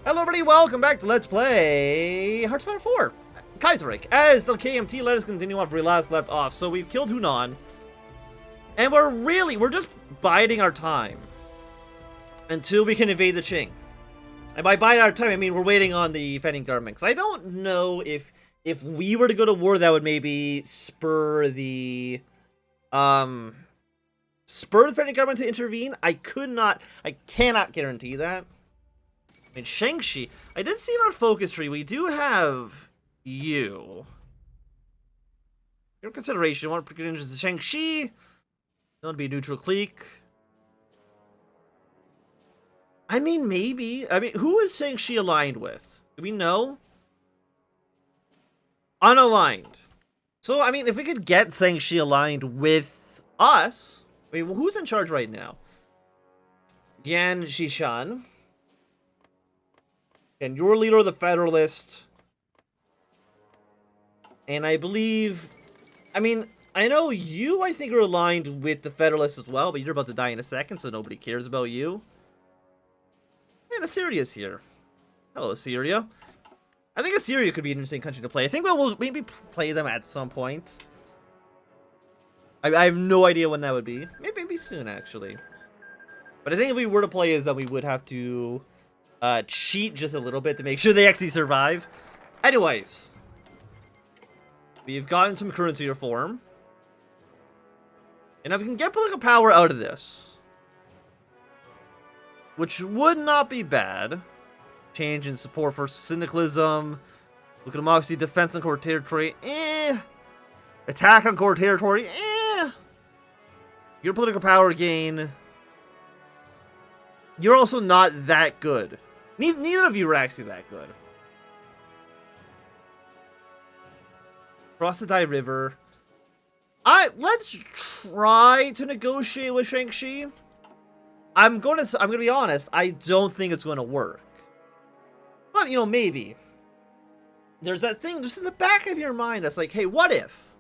Hello everybody, welcome back to Let's Play HOI4 Kaiserreich. As the KMT, let us continue off where we last left off. So we've killed Hunan, and we're just biding our time until we can invade the Qing. And by biding our time, I mean we're waiting on the defending government. Because I don't know if we were to go to war, that would maybe spur the defending government to intervene. I cannot guarantee that. I mean, Shang-Chi, I did see in our focus tree, we do have you. Your consideration, want to get into Shang-Chi, don't be a neutral clique. I mean, maybe. I mean, who is Shang-Chi aligned with? Do we know? Unaligned. So, I mean, if we could get Shang-Chi aligned with us, I mean, well, who's in charge right now? Yan Xishan. And you're leader of the Federalist. And I believe... I mean, I know you, I think, are aligned with the Federalists as well, but you're about to die in a second, so nobody cares about you. And Assyria's here. Hello, Assyria. I think Assyria could be an interesting country to play. I think we'll maybe play them at some point. I have no idea when that would be. Maybe soon, actually. But I think if we were to play as them, we would have to... cheat just a little bit to make sure they actually survive. Anyways, we've gotten some currency reform, and now we can get political power out of this, which would not be bad. Change in support for syndicalism, look at democracy, defense on core territory, attack on core territory, your political power gain. You're also not that good. Neither of you are actually that good. Cross the Dai River. Let's try to negotiate with Shang-Chi. I'm gonna be honest, I don't think it's gonna work. But, you know, maybe. There's that thing just in the back of your mind that's like, hey, what if?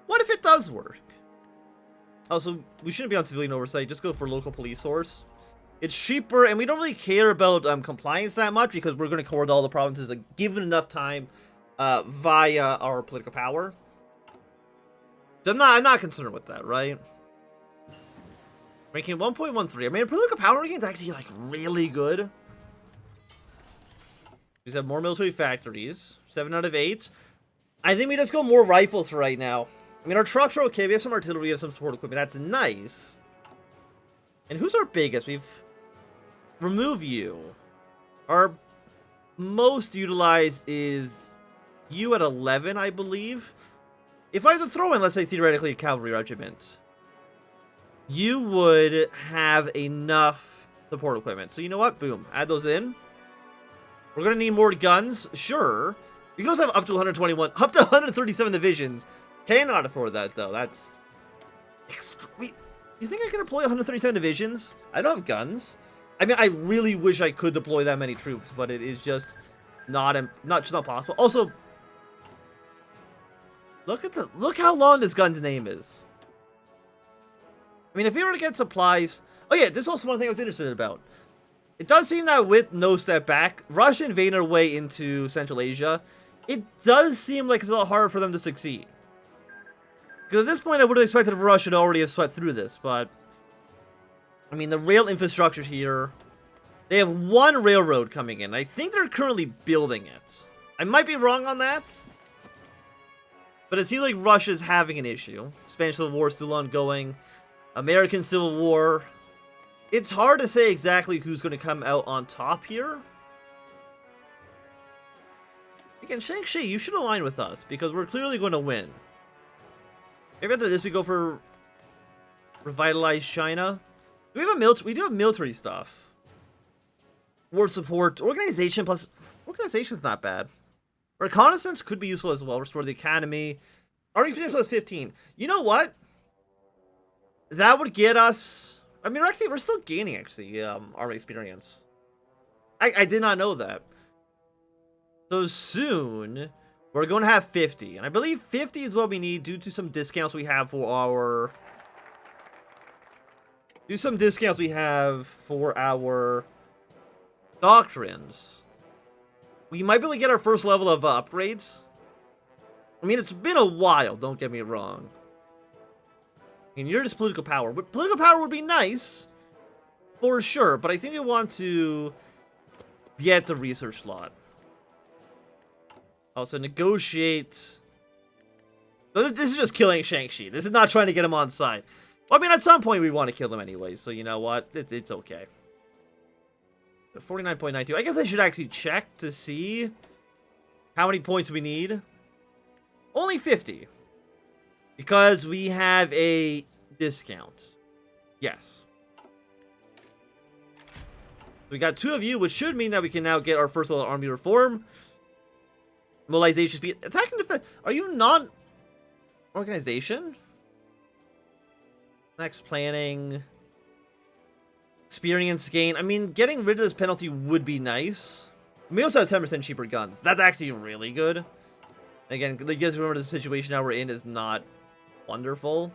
What if it does work? Also, we shouldn't be on civilian oversight, just go for local police force. It's cheaper, and we don't really care about compliance that much because we're going to coordinate all the provinces, like, given enough time via our political power. So I'm not concerned with that, right? Ranking 1.13. I mean, political power ranking is actually like really good. We have more military factories, 7 out of 8. I think we just go more rifles for right now. I mean, our trucks are okay. We have some artillery, we have some support equipment. That's nice. And who's our biggest? We've remove you. Our most utilized is you at 11, I believe. If I was to throw in, let's say, theoretically, a cavalry regiment, you would have enough support equipment. So you know what? Boom. Add those in. We're going to need more guns. Sure. We can also have up to 121, up to 137 divisions. Cannot afford that, though. That's extreme. You think I can deploy 137 divisions? I don't have guns. I mean, I really wish I could deploy that many troops, but it is just not possible. Also, look how long this gun's name is. I mean, if we were to get supplies... Oh yeah, this is also one thing I was interested about. It does seem that with no step back, Russia invading their way into Central Asia, it does seem like it's a lot harder for them to succeed. Because at this point, I would have expected Russia to already have swept through this, but... I mean, the rail infrastructure here... They have one railroad coming in. I think they're currently building it. I might be wrong on that. But it seems like Russia's having an issue. Spanish Civil War is still ongoing. American Civil War. It's hard to say exactly who's going to come out on top here. Again, Shang-Chi, you should align with us, because we're clearly going to win. Maybe after this we go for revitalize China. Do we have a military? We do have military stuff. War support, organization plus organization's not bad. Reconnaissance could be useful as well. Restore the academy. RGFX plus 15. You know what? That would get us. I mean, we're still gaining actually army experience. I did not know that. So soon we're going to have 50, and I believe 50 is what we need due to some discounts we have for our doctrines. we might be able to get our first level of upgrades. I mean, it's been a while, don't get me wrong. I mean, you're just political power. But political power would be nice, for sure. But I think we want to get the research slot. Also, negotiate. So this is just killing Shang-Chi. This is not trying to get him on side. Well, I mean, at some point we want to kill him anyway. So you know what? It's okay. 49.92. I guess I should actually check to see how many points we need. Only 50. Because we have a discount. Yes. We got 2 of you, which should mean that we can now get our first level army reform. Mobilization speed. Attack and defense. Are you non-organization? Next planning. Experience gain. I mean, getting rid of this penalty would be nice. We also have 10% cheaper guns. That's actually really good. Again, you guys remember the situation now we're in is not wonderful.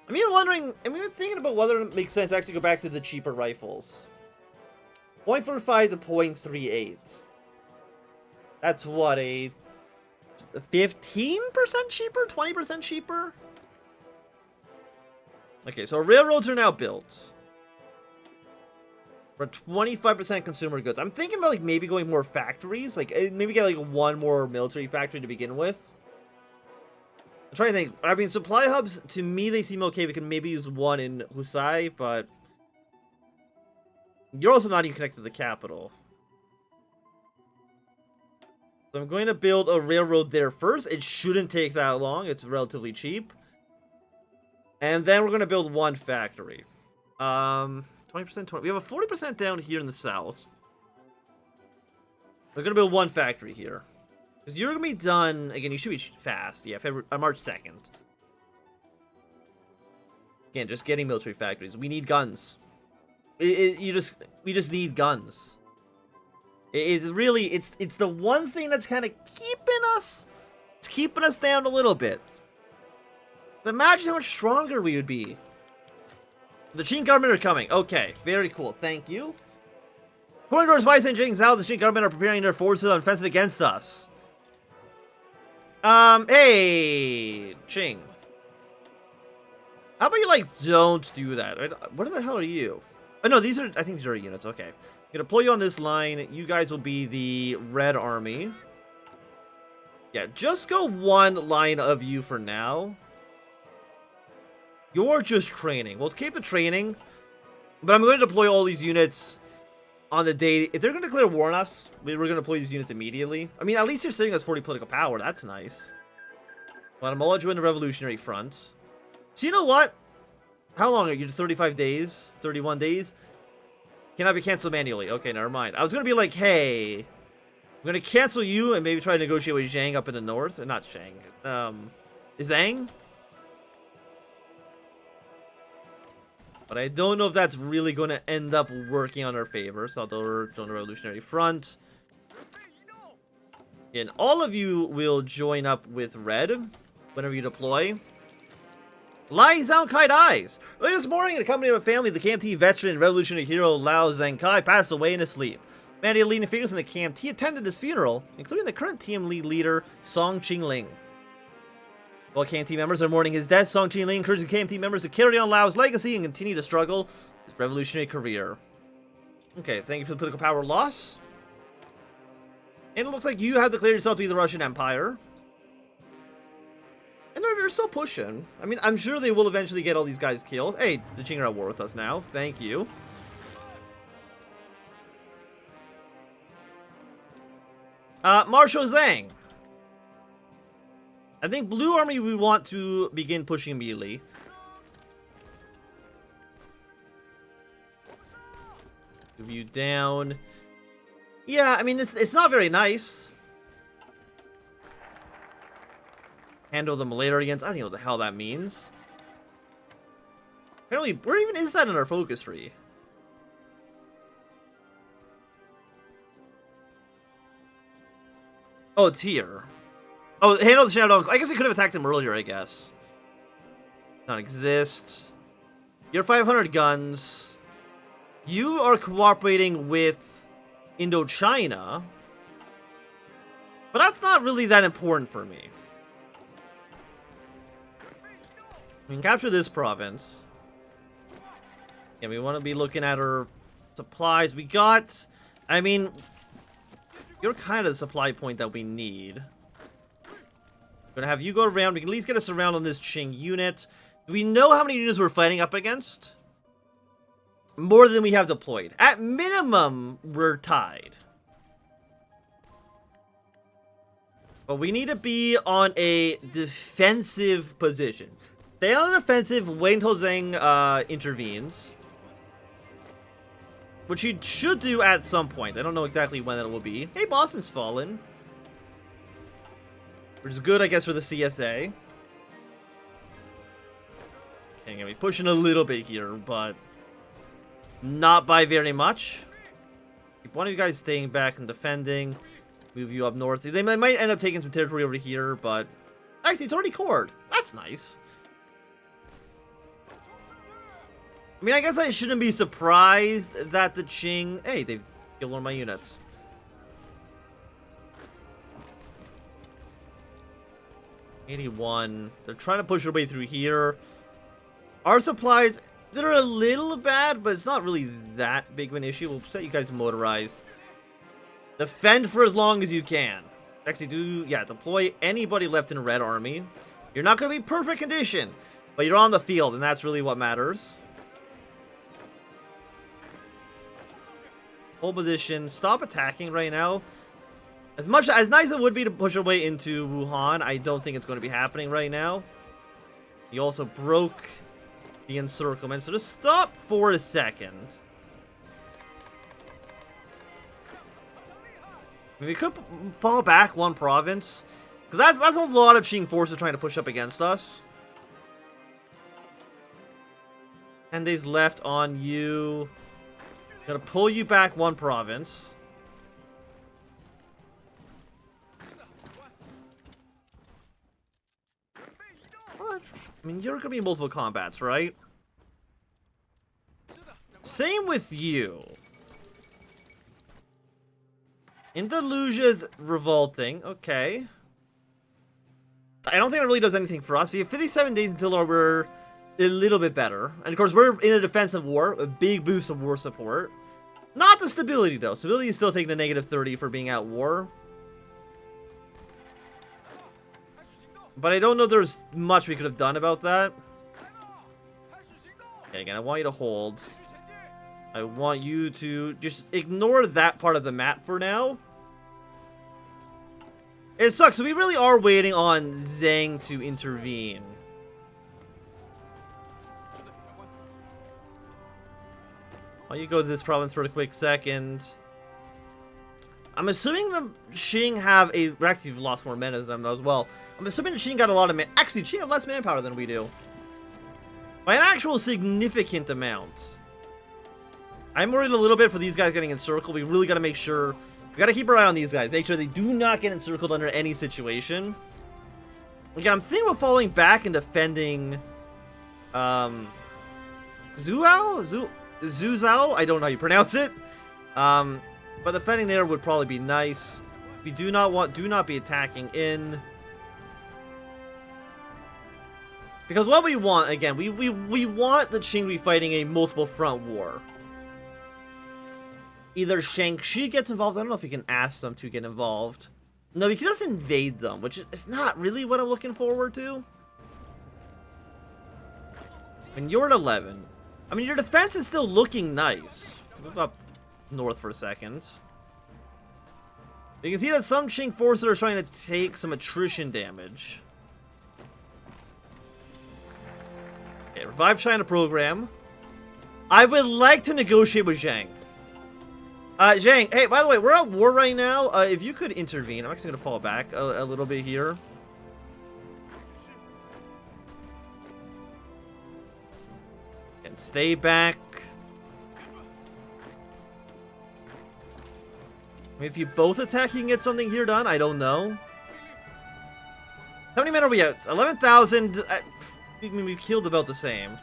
I'm even wondering, I'm even thinking about whether it makes sense to actually go back to the cheaper rifles. 0.45 to 0.38. That's what, a 15% cheaper? 20% cheaper? Okay, so railroads are now built. For 25% consumer goods. I'm thinking about like maybe going more factories. Like maybe get like 1 more military factory to begin with. I'm trying to think. I mean, supply hubs, to me, they seem okay. We can maybe use 1 in Husai, but you're also not even connected to the capital. So I'm going to build a railroad there first. It shouldn't take that long. It's relatively cheap. And then we're going to build 1 factory. 20%, 20. We have a 40% down here in the south. We're going to build 1 factory here. Because you're going to be done... Again, you should be fast. Yeah, March 2nd. Again, just getting military factories. We need guns. We just need guns. It's really... It's the one thing that's kind of keeping us... It's keeping us down a little bit. But imagine how much stronger we would be. The Qing government are coming. Okay, very cool. Thank you. According to our spies and Jing Zhao, the Qing government are preparing their forces on offensive against us. Hey, Qing. How about you, like, don't do that? What the hell are you? Oh, no, these are, I think these are units. Okay. I'm gonna deploy you on this line. You guys will be the Red Army. Yeah, just go 1 line of you for now. You're just training. We'll keep the training. But I'm going to deploy all these units on the day. If they're going to declare war on us, we're going to deploy these units immediately. I mean, at least you're saving us 40 political power. That's nice. But I'm all join the Revolutionary Front. So you know what? How long are you? 35 days? 31 days? Cannot be canceled manually. Okay, never mind. I was going to be like, hey, I'm going to cancel you and maybe try to negotiate with Zhang up in the north. Or not Zhang. Zhang? But I don't know if that's really going to end up working on our favor. So I'll join the Revolutionary Front. And all of you will join up with Red whenever you deploy. Lying Zhao Kai dies. Early this morning, in the company of a family, the KMT veteran and revolutionary hero Lao Zhangkai passed away in his sleep. Many leading figures in the KMT attended his funeral, including the current team leader, Song Qingling. While KMT members are mourning his death, Song Qingling encouraged the KMT members to carry on Lao's legacy and continue to struggle his revolutionary career. Okay, thank you for the political power loss. And it looks like you have declared yourself to be the Russian Empire. And they're still pushing. I mean, I'm sure they will eventually get all these guys killed. Hey, the Qing are at war with us now. Thank you. Marshal Zhang. I think Blue Army we want to begin pushing immediately. Move you down. Yeah, I mean, it's not very nice. Handle the Malarians. I don't even know what the hell that means. Apparently, where even is that in our focus tree? Oh, it's here. Oh, handle the Shadow. I guess we could have attacked him earlier, I guess. Not exist. You're 500 guns. You are cooperating with Indochina. But that's not really that important for me. We can capture this province. And we want to be looking at our supplies. We got... I mean... You're kind of the supply point that we need. We're going to have you go around. We can at least get us around on this Qing unit. Do we know how many units we're fighting up against? More than we have deployed. At minimum, we're tied. But we need to be on a defensive position. Stay on the defensive, wait until Zhang intervenes. Which he should do at some point. I don't know exactly when it will be. Hey, Boston's fallen. Which is good, I guess, for the CSA. Okay, gonna be pushing a little bit here, but not by very much. Keep one of you guys staying back and defending. Move you up north. They might end up taking some territory over here, but actually, it's already cored. That's nice. I mean, I guess I shouldn't be surprised that the Qing... Hey, they've killed one of my units. '81. They're trying to push their way through here. Our supplies, they're a little bad, but it's not really that big of an issue. We'll set you guys motorized. Defend for as long as you can. Actually, deploy anybody left in Red Army. You're not going to be perfect condition, but you're on the field, and that's really what matters. Hold position. Stop attacking right now. As nice as it would be to push our way into Wuhan, I don't think it's going to be happening right now. You also broke the encirclement, so just stop for a second. I mean, we could fall back one province, because that's a lot of Qing forces trying to push up against us. 10 days left on you. Gonna pull you back one province. What? I mean, you're gonna be in multiple combats, right? Same with you. Andalusia's revolting. Okay. I don't think it really does anything for us. We have 57 days until we're a little bit better. And of course, we're in a defensive war. A big boost of war support. Not the stability, though. Stability is still taking a -30 for being at war. But I don't know if there's much we could have done about that. Okay, again, I want you to hold. I want you to just ignore that part of the map for now. It sucks. So we really are waiting on Zhang to intervene. Why don't you go to this province for a quick second? I'm assuming the Qing have a... Actually, we've lost more men as them as well. I'm assuming the Qing got a lot of men... Actually, Qing have less manpower than we do. By an actual significant amount. I'm worried a little bit for these guys getting encircled. We really got to make sure... We got to keep our eye on these guys. Make sure they do not get encircled under any situation. Again, I'm thinking of falling back and defending... Zuzao? I don't know how you pronounce it. But defending there would probably be nice. We do not be attacking in. Because what we want, again, we want the Qing to be fighting a multiple front war. Either Shaanxi gets involved. I don't know if we can ask them to get involved. No, we can just invade them, which is not really what I'm looking forward to. And you're at 11. I mean, your defense is still looking nice. Move up north for a second. You can see that some Qing forces are trying to take some attrition damage. Okay, revive China program. I would like to negotiate with Zhang. Zhang, hey, by the way, we're at war right now. If you could intervene, I'm actually going to fall back a little bit here. And stay back. I mean, if you both attack, you can get something here done. I don't know. How many men are we at? 11,000. I mean, we've killed about the same.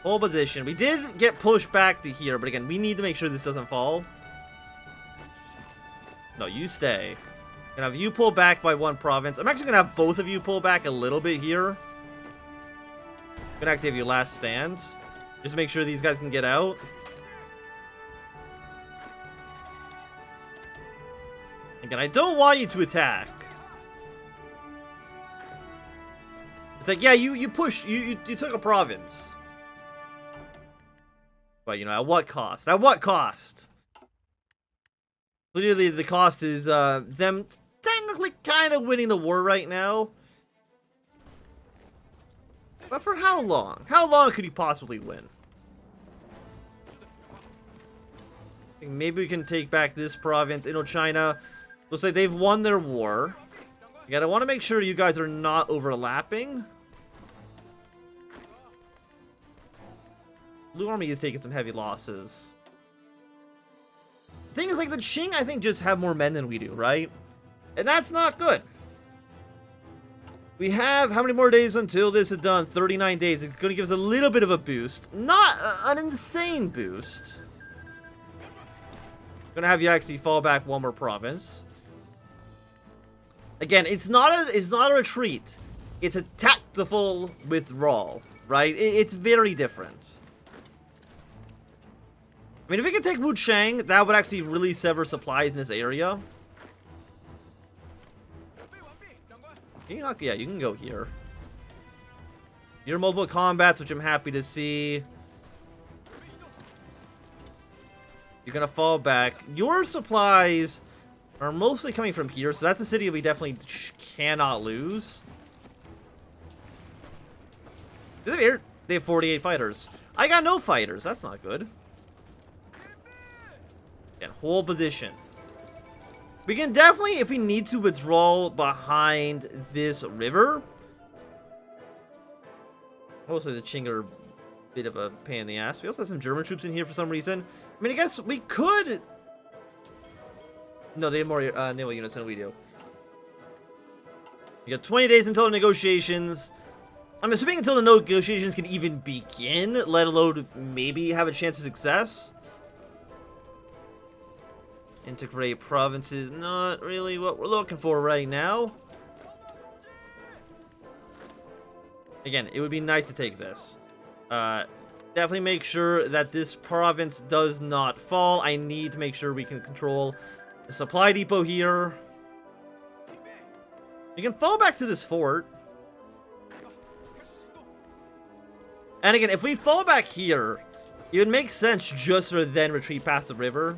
Full position. We did get pushed back to here, but again, we need to make sure this doesn't fall. No, you stay. Gonna have you pull back by 1 province. I'm actually gonna have both of you pull back a little bit here. Gonna actually have your last stand. Just make sure these guys can get out. Again, I don't want you to attack. It's like, yeah, you push, you took a province. But, you know, at what cost? At what cost? Literally, the cost is them technically kind of winning the war right now. But for how long? How long could he possibly win? I think maybe we can take back this province. Indochina. Looks like they've won their war. Again, I want to make sure you guys are not overlapping. Blue Army is taking some heavy losses. The thing is, like, the Qing, I think, just have more men than we do, right? And that's not good. We have, how many more days until this is done? 39 days. It's going to give us a little bit of a boost. Not an insane boost. Going to have you actually fall back 1 more province. Again, it's not a retreat. It's a tactical withdrawal, right? It's very different. I mean, if we could take Wuchang, that would actually really sever supplies in this area. Can you not? Yeah, you can go here. Your multiple combats, which I'm happy to see. You're gonna fall back. Your supplies are mostly coming from here, so that's a city we definitely cannot lose. They have 48 fighters. I got no fighters. That's not good. And hold position. We can definitely, if we need to, withdraw behind this river. Mostly the Qing are a bit of a pain in the ass. We also have some German troops in here for some reason. I mean, I guess we could... No, they have more naval units than we do. You got 20 days until the negotiations. I'm assuming until the negotiations can even begin, let alone maybe have a chance of success. Integrate provinces, not really what we're looking for right now. Again, it would be nice to take this. Definitely make sure that this province does not fall. I need to make sure we can control the supply depot here. You can fall back to this fort. And again, if we fall back here, it would make sense just to then retreat past the river.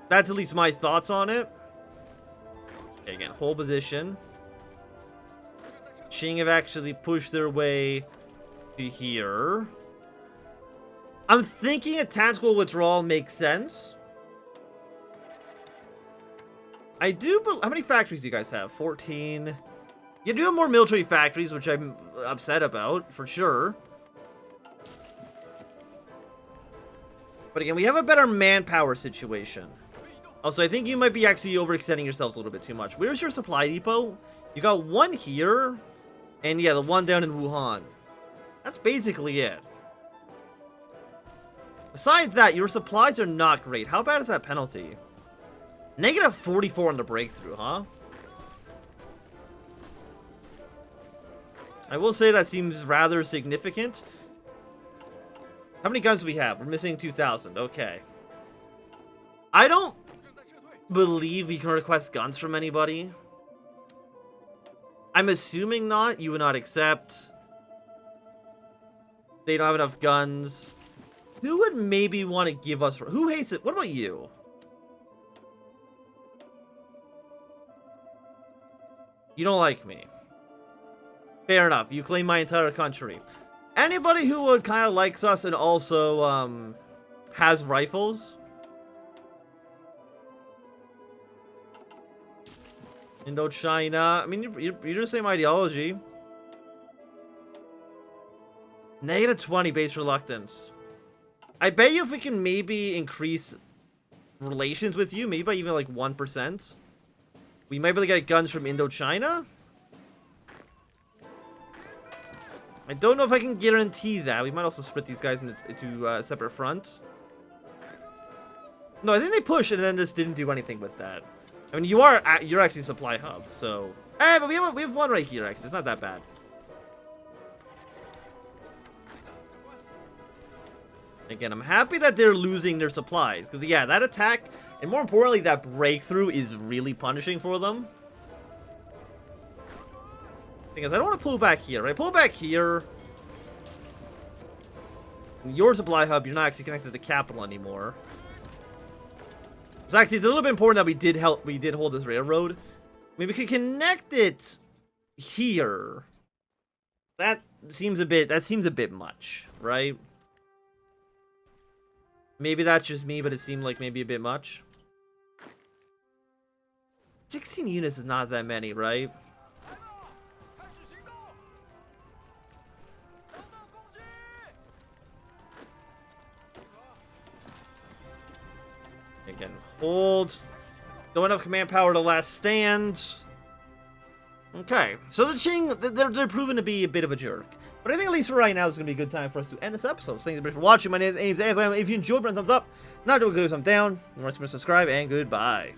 That's at least my thoughts on it. Okay, again, hold position. Qing have actually pushed their way to here. I'm thinking a tactical withdrawal makes sense. I do, but how many factories do you guys have? 14. You do have more military factories, which I'm upset about, for sure. But again, we have a better manpower situation. Also, I think you might be actually overextending yourselves a little bit too much. Where's your supply depot? You got 1 here, and yeah, the 1 down in Wuhan. That's basically it. Besides that, your supplies are not great. How bad is that penalty? Negative 44 on the breakthrough, huh? I will say that seems rather significant. How many guns do we have? We're missing 2,000. Okay. I don't believe we can request guns from anybody. I'm assuming not. You would not accept. They don't have enough guns. Who would maybe want to give us... Who hates it? What about you? You don't like me. Fair enough. You claim my entire country. Anybody who would kind of likes us and also has rifles... Indochina. I mean, you're the same ideology. Negative 20 base reluctance. I bet you if we can maybe increase relations with you, maybe by even like 1%, we might be able to get guns from Indochina. I don't know if I can guarantee that. We might also split these guys into separate fronts. No, I think they pushed and then just didn't do anything with that. I mean, you're actually a supply hub, so... Hey, but we have one right here, actually. It's not that bad. Again, I'm happy that they're losing their supplies. Because, yeah, that attack, and more importantly, that breakthrough is really punishing for them. Because I don't want to pull back here, right? Pull back here. Your supply hub, you're not actually connected to the capital anymore. So actually, it's a little bit important that we did hold this railroad. I mean, we could connect it here. That seems a bit much, right? Maybe that's just me, but it seemed like maybe a bit much. 16 units is not that many, right? Again, hold. Don't enough command power to last stand. Okay, so the Qing, they're proven to be a bit of a jerk. But I think at least for right now, this is going to be a good time for us to end this episode. So thank you for watching. My name is Anthony. If you enjoyed, put a thumbs up. Not doing good, thumbs down. Remember to subscribe, and goodbye.